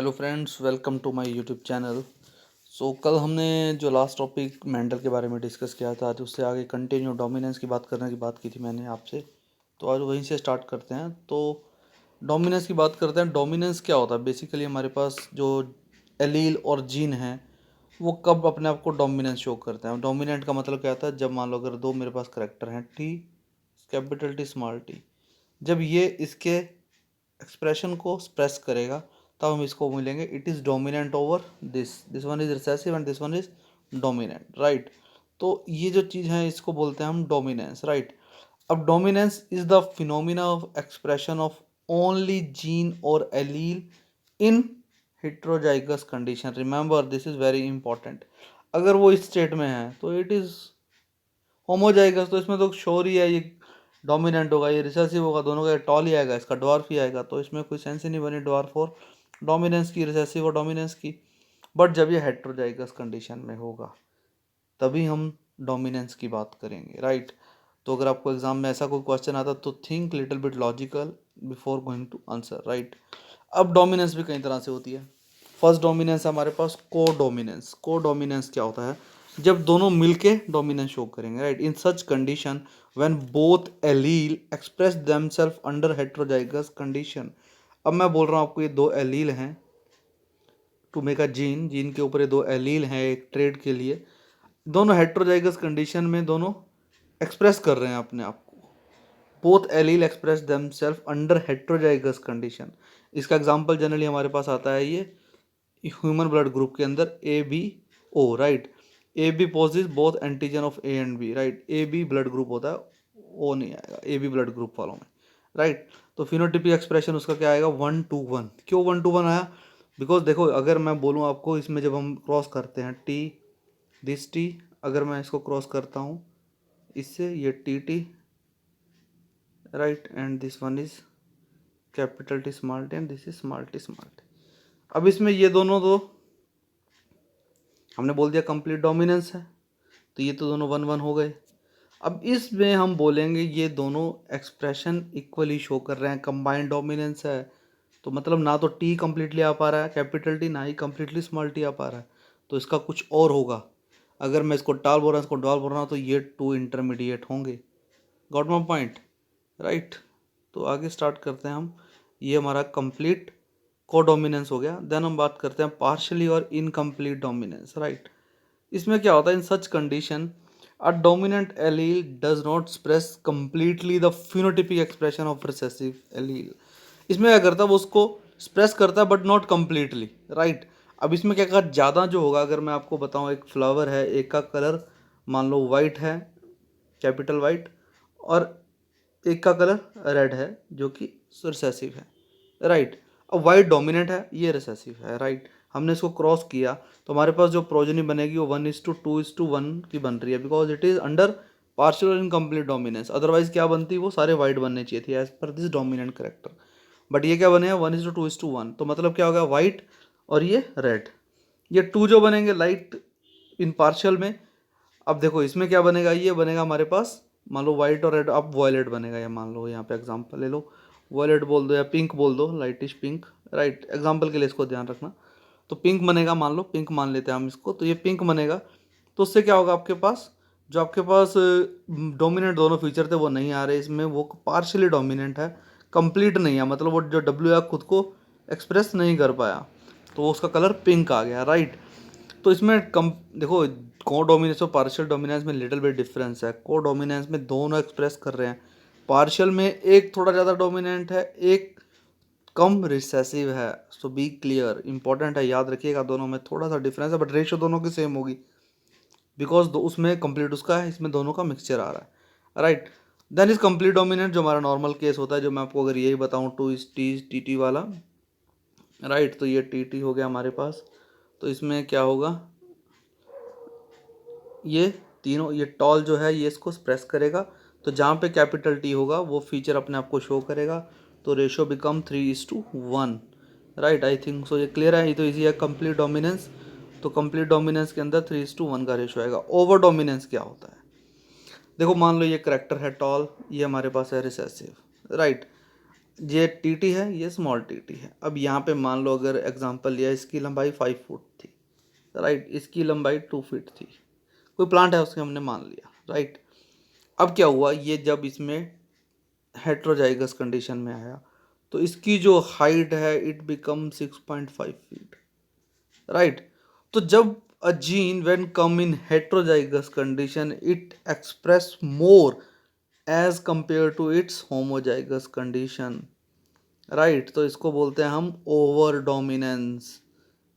Hello friends, welcome to my YouTube channel. कल हमने जो लास्ट टॉपिक मेंडल के बारे में डिस्कस किया था, आज उससे आगे कंटिन्यू डोमिनेंस की बात करने की बात की थी मैंने आपसे। तो आज वहीं से स्टार्ट करते हैं। तो डोमिनेंस की बात करते हैं। डोमिनेंस क्या होता है? बेसिकली हमारे पास जो एलील और जीन है वो कब अपने आप को डोमिनेंस शो करते हैं। डोमिनेंट का मतलब क्या होता है? जब मान लो अगर दो मेरे पास करेक्टर हैं, T capital T small T, जब ये इसके एक्सप्रेशन को एक्सप्रेस करेगा तब हम इसको मिलेंगे it is dominant over this one is recessive and this one is dominant, right. तो ये जो चीज़ है इसको बोलते हैं हम डोमिनेंस, राइट। अब dominance is the phenomena of expression of only gene और allele in heterozygous condition. Remember this is very important. अगर वो इस स्टेट में है तो इट इज़ होमोजाइगस, तो इसमें तो श्योर ही है ये डोमिनेंट होगा, ये रिसेसिव होगा, दोनों का टॉल ही आएगा, इसका डॉर्फ ही आएगा। तो इसमें कोई सेंस ही नहीं बनी डॉर्फ और डोमिनेंस की, रिसेसिव और डोमिनेंस की। बट जब ये हेट्रोजाइगस कंडीशन में होगा तभी हम डोमिनेंस की बात करेंगे, राइट। तो अगर आपको एग्जाम में ऐसा कोई क्वेश्चन आता तो think little bit logical before going to answer, right. अब डोमिनेंस भी कई तरह से होती है। फर्स्ट डोमिनेंस हमारे पास को डोमिनेंस। को डोमिनेंस क्या होता है? जब दोनों मिलके डोमिनेंस शो करेंगे, right. In such condition when both allele express themselves under heterozygous condition. अब मैं बोल रहा हूँ आपको ये दो एलील हैं to make a gene, gene के ऊपर ये दो एलील हैं एक ट्रेड के लिए, दोनों हेट्रोजाइगस कंडीशन में दोनों एक्सप्रेस कर रहे हैं अपने आप को। Both allele express themselves under heterozygous condition. इसका एग्जांपल जनरली हमारे पास आता है ये ह्यूमन ब्लड ग्रुप के अंदर A B O, right. A B positive both antigen of A and B, right. A B blood group होता है, ओ नहीं आएगा ए बी ब्लड ग्रुप वालों में, राइट। तो फिनोटिपिक एक्सप्रेशन उसका क्या आएगा? 1:1। क्यों 1:1 आया? बिकॉज देखो, अगर मैं बोलूँ आपको इसमें जब हम क्रॉस करते हैं टी दिस टी, अगर मैं इसको क्रॉस करता हूँ इससे, ये T T, right, and this one is capital T small T and this is small T small T. अब इसमें ये दोनों तो हमने बोल दिया कंप्लीट डोमिनेंस है, तो ये तो दोनों 1:1 हो गए। अब इसमें हम बोलेंगे ये दोनों एक्सप्रेशन इक्वली शो कर रहे हैं, कंबाइंड डोमिनेंस है। तो मतलब ना तो टी कंप्लीटली आ पा रहा है कैपिटल टी, ना ही कंप्लीटली स्मॉल टी आ पा रहा है, तो इसका कुछ और होगा। अगर मैं इसको टाल बोल रहा हूँ, इसको डॉल बोल रहा हूँ, तो ये टू इंटरमीडिएट होंगे। Got my point, right. तो आगे स्टार्ट करते हैं हम। ये हमारा कंप्लीट कोडोमिनेंस हो गया। देन हम बात करते हैं पार्शियली और इनकम्प्लीट डोमिनेंस, राइट। इसमें क्या होता है? In such condition a dominant allele does not express completely the phenotypic expression of recessive allele. इसमें क्या करता है? वो उसको एक्सप्रेस करता है बट नॉट कंप्लीटली, राइट। अब इसमें क्या कहा ज़्यादा जो होगा, अगर मैं आपको बताऊं एक फ्लावर है, एक का कलर मान लो वाइट है, कैपिटल वाइट, और एक का कलर रेड है जो कि रिसेसिव है, राइट। अब वाइट डोमिनेंट है, ये रिसेसिव है, राइट। हमने इसको क्रॉस किया तो हमारे पास जो प्रोजनी बनेगी वो 1:2:1 की बन रही है, because it is under partial और इनकम्प्लीट डोमिनेंस। अदरवाइज क्या बनती? वो सारे वाइट बनने चाहिए थी as per this dominant character, but ये क्या बने हैं? 1:2:1। तो मतलब क्या होगा? वाइट और ये रेड, ये टू जो बनेंगे लाइट इन पार्शियल में। अब देखो इसमें क्या बनेगा? ये बनेगा हमारे पास मान लो वाइट और रेड, अब वॉयलेट बनेगा। ये मान लो यहाँ पे एग्जांपल ले लो, वॉयलेट बोल दो या पिंक बोल दो, लाइटिश पिंक, राइट। एग्जांपल के लिए इसको ध्यान रखना। तो पिंक बनेगा, मान लो पिंक मान लेते हैं हम इसको, तो ये पिंक बनेगा। तो उससे क्या होगा? आपके पास जो आपके पास डोमिनेंट दोनों फीचर थे वो नहीं आ रहे इसमें, वो पार्शियली डोमिनेंट है, कंप्लीट नहीं है। मतलब वो जो डब्ल्यू है खुद को एक्सप्रेस नहीं कर पाया, तो उसका कलर पिंक आ गया, राइट। तो इसमें कम देखो, को डोमिनेंस और पार्शियल डोमिनेंस में लिटिल बिट डिफरेंस है। को डोमिनेंस में दोनों एक्सप्रेस कर रहे हैं, पार्शियल में एक थोड़ा ज़्यादा डोमिनेंट है, एक कम रिसेसिव है। सो बी क्लियर, इंपॉर्टेंट है, याद रखिएगा। दोनों में थोड़ा सा डिफरेंस है बट रेशियो दोनों की सेम होगी, बिकॉज उसमें कंप्लीट उसका है, इसमें दोनों का मिक्सचर आ रहा है, right. Then is complete dominant, जो हमारा नॉर्मल केस होता है, जो मैं आपको अगर यही बताऊँ टू इस टी टी वाला, राइट। तो ये टी टी हो गया हमारे पास। तो इसमें क्या होगा? ये तीनों, ये टॉल जो है ये इसको एक्सप्रेस करेगा, तो जहाँ पे कैपिटल टी होगा वो फीचर अपने आप को शो करेगा। तो ratio become 3:1, right. I think so ये क्लियर है। ये तो इजी है, कंप्लीट डोमिनेंस। तो कंप्लीट डोमिनेंस के अंदर 3:1 का रेशियो आएगा। ओवर डोमिनेंस क्या होता है? देखो मान लो ये करेक्टर है टॉल, ये हमारे पास है रिसेसिव, राइट। ये टीटी है, ये स्मॉल टीटी है। अब यहाँ पे मान लो अगर एग्जांपल लिया, इसकी लंबाई 5 फुट थी, राइट, इसकी लंबाई 2 फीट थी, कोई प्लांट है उसके हमने मान लिया, राइट। अब क्या हुआ, ये जब इसमें हेट्रोजाइगस कंडीशन में आया तो इसकी जो हाइट है इट बिकम 6.5 फीट, राइट। तो जब a gene when come in heterozygous condition it express more as compare to its homozygous condition, right. तो इसको बोलते हैं हम ओवर डोमिनेंस,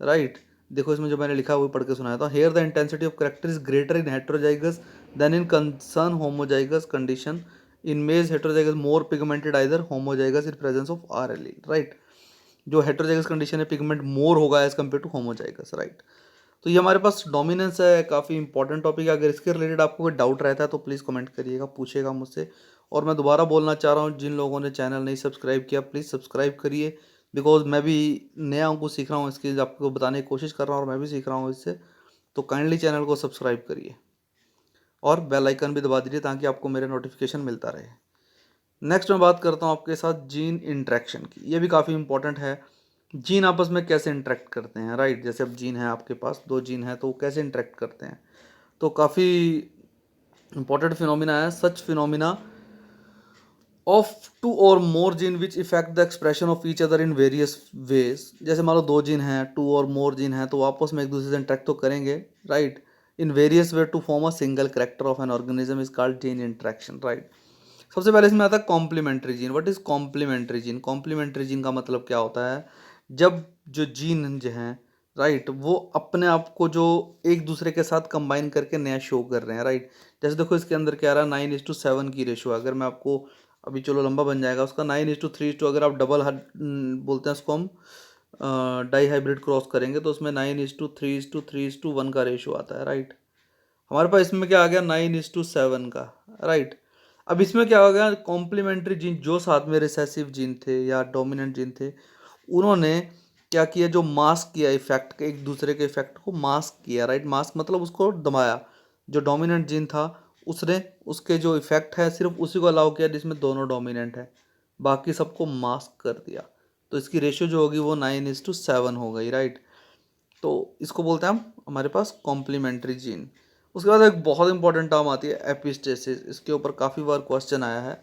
राइट। देखो इसमें जो मैंने लिखा है वो पढ़ के सुनाया था। Here the intensity of character is greater in heterozygous than in concern homozygous condition. In maize heterozygous more pigmented either homozygous in presence of R allele, right. जो हेट्रोजाइगस कंडीशन है पिगमेंट मोर होगा as compare to homozygous, right. तो ये हमारे पास dominance है, काफ़ी important topic है। अगर इसके रिलेटेड आपको कोई डाउट रहता है तो प्लीज़ कमेंट करिएगा, पूछेगा मुझसे। और मैं दोबारा बोलना चाह रहा हूँ, जिन लोगों ने चैनल नहीं सब्सक्राइब किया प्लीज़ सब्सक्राइब करिए, बिकॉज मैं भी नया हूँ, कुछ सीख रहा हूँ, इसकी आपको बताने की कोशिश कर रहा हूँ और मैं भी सीख रहा हूँ इससे। तो काइंडली चैनल को सब्सक्राइब करिए और बेल आइकन भी दबा दीजिए ताकि आपको मेरे नोटिफिकेशन मिलता रहे। नेक्स्ट मैं बात करता हूँ आपके साथ जीन इंट्रैक्शन की। ये भी काफ़ी इंपॉर्टेंट है, जीन आपस में कैसे इंटरेक्ट करते हैं, राइट। जैसे अब जीन है आपके पास, 2 जीन है तो वो कैसे इंटरेक्ट करते हैं, तो काफ़ी इंपॉर्टेंट फिनोमिना है। सच फिनोमिना ऑफ 2 और more gene which effect the expression of each other in various ways. जैसे मान लो 2 जीन हैं, 2 और मोर जीन हैं, तो आपस में एक दूसरे से इंटरेक्ट तो करेंगे, right, in various way to form a single character of an organism is called gene interaction, right. सबसे पहले इसमें आता है complementary gene. What is complementary gene? Complementary gene का मतलब क्या होता है, जब जो जीन जो हैं, राइट, वो अपने आप को जो एक दूसरे के साथ कंबाइन करके नया शो कर रहे हैं, राइट। जैसे देखो इसके अंदर क्या आ रहा है, 9:7 की रेशो। अगर मैं आपको अभी, चलो लंबा बन जाएगा उसका, 9:3, अगर आप डबल बोलते हैं उसको हम डाई हाइब्रिड क्रॉस करेंगे तो उसमें 9:3:3:1 का रेशो आता है, राइट। हमारे पास इसमें क्या आ गया, 9:7 का, राइट। अब इसमें क्या हो गया, कॉम्प्लीमेंट्री जीन जो साथ में रिसेसिव जीन थे या डोमिनेंट जीन थे, उन्होंने क्या किया, जो मास्क किया इफेक्ट, एक दूसरे के इफेक्ट को मास्क किया, राइट। मास्क मतलब उसको दबाया। जो डोमिनेंट जीन था उसने उसके जो इफेक्ट है सिर्फ उसी को अलाउ किया जिसमें दोनों डोमिनेंट है, बाकी सबको मास्क कर दिया। तो इसकी रेशियो जो होगी वो 9:7 हो गई, राइट। तो इसको बोलते हैं हम हमारे पास कॉम्प्लीमेंट्री जीन। उसके बाद एक बहुत इंपॉर्टेंट टर्म आती है एपिस्टेसिस। इसके ऊपर काफ़ी बार क्वेश्चन आया है।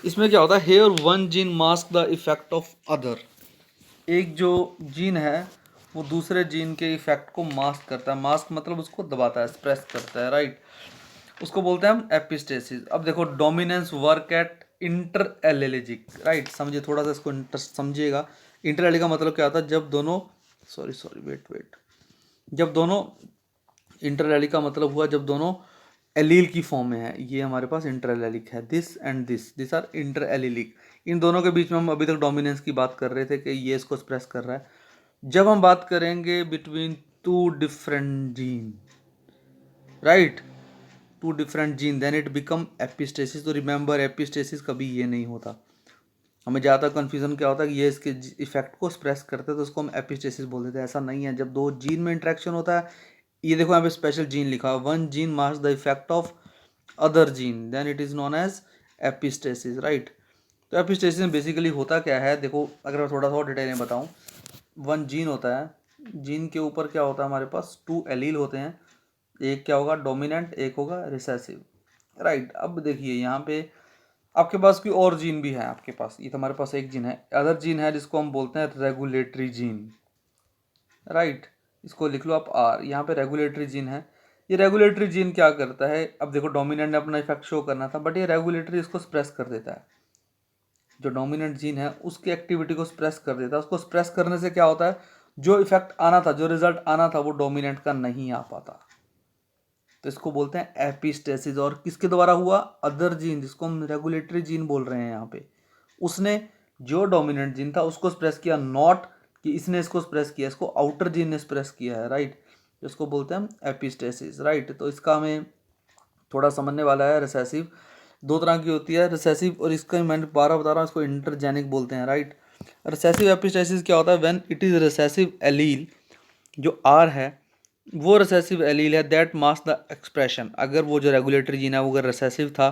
इसमें क्या होता है, here one gene mask the effect of other. एक जो जीन है वो दूसरे जीन के इफेक्ट को मास्क करता है। मास्क मतलब उसको दबाता है, स्प्रेस करता है, राइट। उसको बोलते हैं हम एपिस्टेसिस। अब देखो, dominance work at inter allylic, right. समझिए थोड़ा सा इसको समझिएगा। इंटर एलिलिक का मतलब क्या होता है, जब दोनों, सॉरी वेट, जब दोनों, इंटर एलिलिक का मतलब हुआ जब दोनों एलील की फॉर्म में है। ये हमारे पास इंटर एलिलिक है, this and this are inter allelic. इन दोनों के बीच में हम अभी तक डोमिनेंस की बात कर रहे थे कि ये इसको एक्सप्रेस कर रहा है। जब हम बात करेंगे between 2 different gene, right, 2 different gene, then it become epistasis. तो रिमेंबर, एपिस्टेसिस कभी ये नहीं होता। हमें ज़्यादा कन्फ्यूजन क्या होता है कि ये इसके इफेक्ट को एक्सप्रेस करते हैं तो उसको हम एपिस्टेसिस बोल देते हैं। ऐसा नहीं है। जब 2 जीन में इंट्रैक्शन होता है, ये देखो यहाँ पे स्पेशल जीन लिखा है, one gene mask the effect of other gene then it is known as epistasis, right. तो एपिस्टेसिस में बेसिकली होता क्या है, देखो अगर मैं थोड़ा सा और डिटेल में बताऊँ, वन जीन होता है, जीन के ऊपर क्या होता है, हमारे पास 2 एलील होते हैं। एक क्या होगा, डोमिनेंट, एक होगा रिसेसिव, राइट। अब देखिए यहाँ पे आपके पास कोई और जीन भी है आपके पास। ये तो हमारे पास एक जीन है, अदर जीन है जिसको हम बोलते हैं रेगुलेटरी जीन, राइट। इसको लिख लो आप आर। यहाँ पे रेगुलेटरी जीन है। ये रेगुलेटरी जीन क्या करता है, अब देखो डोमिनेंट ने अपना इफेक्ट शो करना था, बट ये रेगुलेटरी इसको स्प्रेस कर देता है। जो डोमिनेंट जीन है उसकी एक्टिविटी को स्प्रेस कर देता है। उसको स्प्रेस करने से क्या होता है, जो इफेक्ट आना था, जो रिजल्ट आना था, वो डोमिनेंट का नहीं आ पाता। तो इसको बोलते हैं एपिस्टेसिस। और किसके द्वारा हुआ, अदर जीन, जिसको हम रेगुलेटरी जीन बोल रहे हैं यहाँ पे, उसने जो डोमिनेंट जीन था उसको स्प्रेस किया, नॉट कि इसने इसको स्प्रेस किया, इसको आउटर जीन ने स्प्रेस किया है, राइट। इसको बोलते हैं हम एपिस्टेसिस, राइट। तो इसका हमें थोड़ा समझने वाला है। रिसेसिव 2 तरह की होती है, रिसेसिव, और इसका मैं 12 बता रहा हूँ, इसको इंटरजेनिक बोलते हैं, राइट। रिसेसिव एपिस्टेसिस क्या होता है, when it is recessive allele, जो आर है वो रिसेसिव एलील है, दैट मास्क द एक्सप्रेशन। अगर वो जो रेगुलेटरी जीन है वो अगर रिसेसिव था,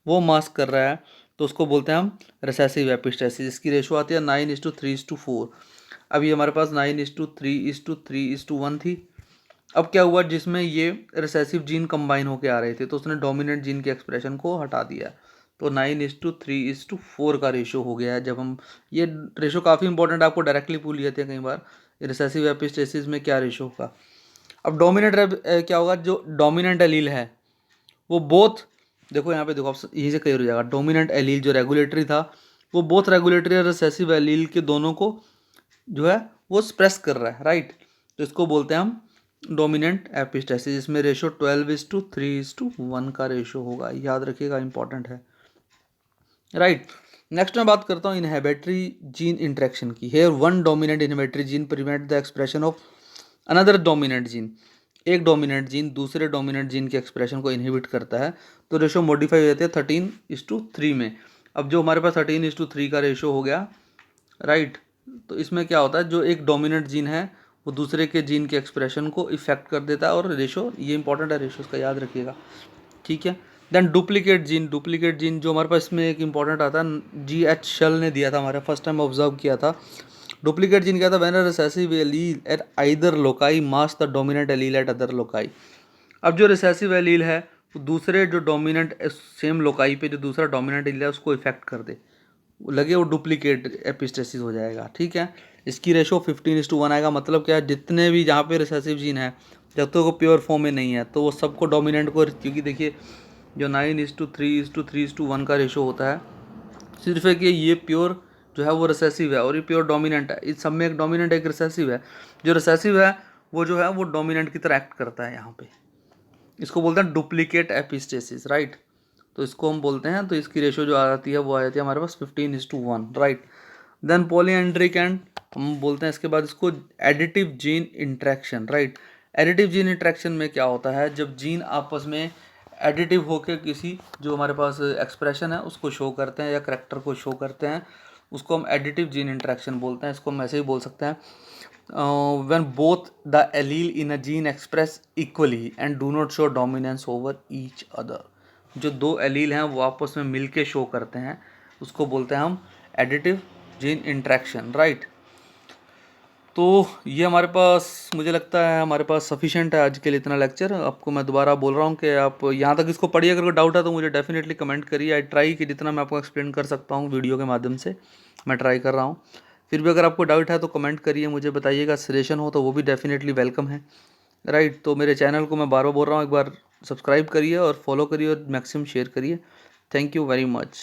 वो मास्क कर रहा है, तो उसको बोलते हैं हम रिसेसिव एपिस्टेसिस। इसकी रेशो आती है 9:3:4। अब ये हमारे पास 9:3:3:1 थी। अब क्या हुआ, जिसमें ये रिसेसिव जीन कंबाइन होके आ रहे थे तो उसने डोमिनेंट जीन के एक्सप्रेशन को हटा दिया, तो 9:3:4 का रेशो हो गया है। जब हम ये रेशो काफ़ी इंपॉर्टेंट, आपको डायरेक्टली पूछ लिए थे कई बार, रिसेसिव एपिस्टेसिस में क्या रेशो होगा। अब डोमिनेंट क्या होगा, जो डोमिनेंट एलील है वो बोथ, देखो यहाँ पे देखो आप यहीं से क्लियर हो जाएगा, डोमिनेंट एलील जो रेगुलेटरी था वो बोथ रेगुलेटरी और रिसेसिव एलील के दोनों को जो है वो स्प्रेस कर रहा है, राइट। तो इसको बोलते हैं हम डोमिनेंट एपिस्टेसिस। इसमें रेशो 12:3:1 का रेशो होगा, याद रखिएगा, इंपॉर्टेंट है, राइट। नेक्स्ट मैं बात करता हूँ इनहिबिटरी जीन इंटरेक्शन की। Here one dominant inhibitory gene prevent the expression of another dominant gene. एक डोमिनेंट जीन दूसरे डोमिनेंट जीन के एक्सप्रेशन को इनहिबिट करता है, तो रेशो मॉडिफाई हो जाती है 13:3 में। अब जो हमारे पास 13:3 का रेशो हो गया, राइट, तो इसमें क्या होता है, जो एक डोमिनेंट जीन है वो दूसरे के जीन के एक्सप्रेशन को इफेक्ट कर देता है, और रेशो, ये इंपॉर्टेंट है रेशो, इसका याद रखिएगा, ठीक है। देन डुप्लीकेट जीन जो हमारे पास इसमें एक इंपॉर्टेंट आता है, GH शल ने दिया था हमारे फर्स्ट टाइम ऑब्जर्व किया था। डुप्लीकेट जीन क्या था, when a recessive allele at either loci mask the dominant allele at other loci. अब जो रिसेसिव एलील है वो दूसरे जो डोमिनेंट सेम लोकाई पे जो दूसरा डोमिनेंट एलील है उसको इफेक्ट कर दे, लगे वो डुप्लीकेट एपिस्टेसिस हो जाएगा, ठीक है। इसकी रेशो 15:1 आएगा। मतलब क्या है, जितने भी जहाँ पे रिसेसिव जीन है जब तक वो प्योर फॉर्म में नहीं है तो वो सबको डोमिनेंट को, क्योंकि देखिए जो 9:3:3:1 का रेशो होता है, सिर्फ है कि ये प्योर जो है वो रिसेसिव है और ये प्योर डोमिनेंट है। इस सब में एक डोमिनेंट एक रिसेसिव है। जो रिसेसिव है वो जो है वो डोमिनेंट की तरह एक्ट करता है यहाँ पे, इसको बोलते हैं डुप्लीकेट एपिस्टेसिस, राइट। तो इसको हम बोलते हैं, तो इसकी रेशो जो आ जाती है वो आ जाती है हमारे पास 15:1, राइट। देन पॉलीएंड्रिक एंड हम बोलते हैं इसके बाद इसको additive gene interaction, right. Additive gene interaction में क्या होता है, जब जीन आपस में एडिटिव होकर किसी जो हमारे पास एक्सप्रेशन है उसको शो करते हैं या करेक्टर को शो करते हैं, उसको हम एडिटिव जीन इंट्रैक्शन बोलते हैं। इसको हम ऐसे ही बोल सकते हैं, when both the allele in a gene express equally and do not show dominance over each other। जो दो एलील हैं वो आपस में मिलके शो करते हैं उसको बोलते हैं हम एडिटिव जीन इंट्रैक्शन, राइट। तो ये हमारे पास, मुझे लगता है हमारे पास सफिशिएंट है आज के लिए इतना लेक्चर। आपको मैं दोबारा बोल रहा हूँ कि आप यहाँ तक इसको पढ़िए, अगर कोई डाउट है तो मुझे डेफिनेटली कमेंट करिए। आई ट्राई कि जितना मैं आपको एक्सप्लेन कर सकता हूँ वीडियो के माध्यम से मैं ट्राई कर रहा हूँ। फिर भी अगर आपको डाउट है तो कमेंट करिए, मुझे बताइएगा। सजेशन हो तो वो भी डेफिनेटली वेलकम है, राइट। तो मेरे चैनल को मैं बार बार बोल रहा हूँ, एक बार सब्सक्राइब करिए और फॉलो करिए और मैक्सिमम शेयर करिए। Thank you very much.